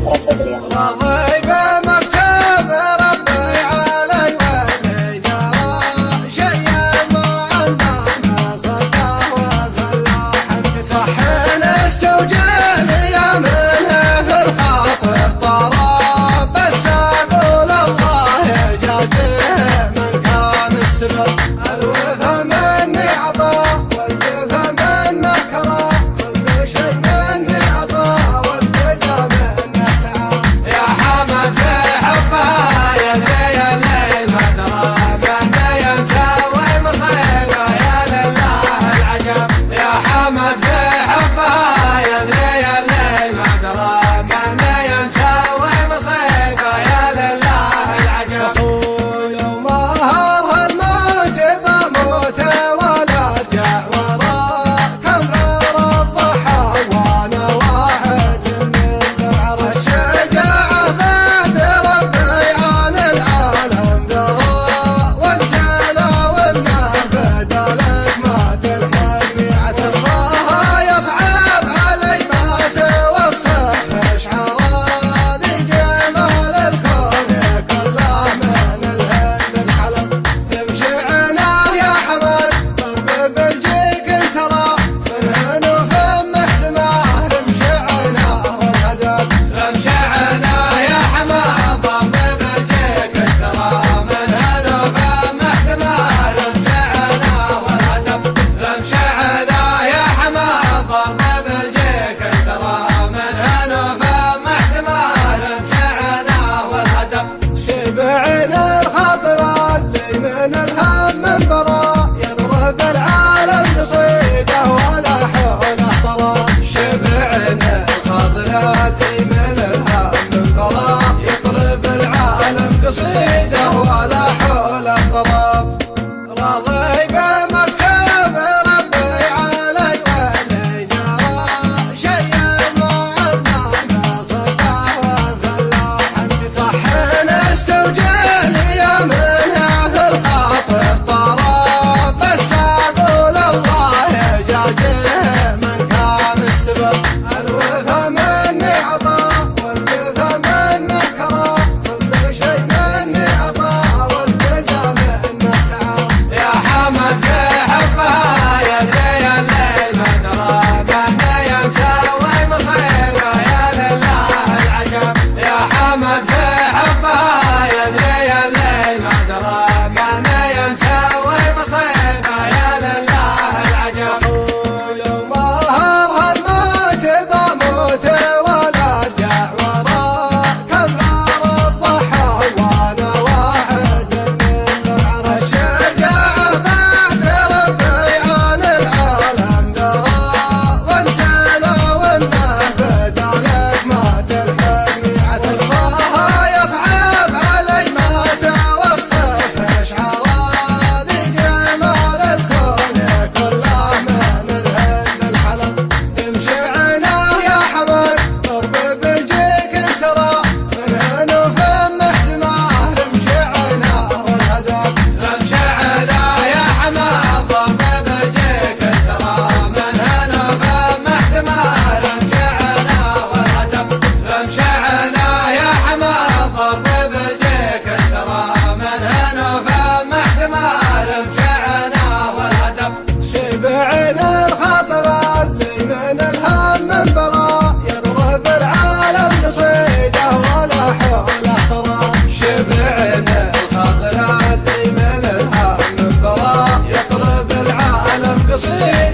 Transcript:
راضي بمكتب ربي علي واللي جرى شيء ما عندنا صدق وخلى صح نستوجل يا منه في الخاطر طراب بس اقول الله يجازيه من كان السبب الوفا مني عطاء والجفا منه كرام كل شيء مني عطاء والجزا منه تعال يا حمد في حبها يدري الليل ما درى بهدي مسوي مصيبه يا لله العجب يا حمد في حبها يدري الليل ما درى بهدي مسوي مصيبه يا لله العجب يوم هرها الموت بموت ولا ارجع وراه كم عرب ضحى وانا واحد من العرب الشجاعه بعد ربي عن العالم ذرى والجلا والنبى دالك ما تلحقني عتصفاها يصعب علي ما توصف اشعارا ذي جمال الكون كله من الهند الحلب يمشعنا يا حمد ضرب بلجيك انسرى من هنا فمه سماه رمشعنا والهدف رمشعنا يا حمد ضرب بلجيك انسرى من هنا فمه سماه رمشعنا والهدف رمشعنا يا حمد ضرب بلجيك انسرى من هنا فمه سماه رمشعنا والهدف شبعنا الخاطر اللي من الهم من براء يضرب العالم قصيده ولا حوله طراب شبعنا الخاطر اللي من الهم من براء يضرب العالم قصيده ولا حوله طراب راضي بمكتب ربي علي واللي جرى شيء ما عندنا صدق وخلى صح نستوجل يا منه في الخاطر طراب بس اقول الله يجازيه من كان السبب الوفا مني عطاء والجفا منه كرام كل شيء مني يصير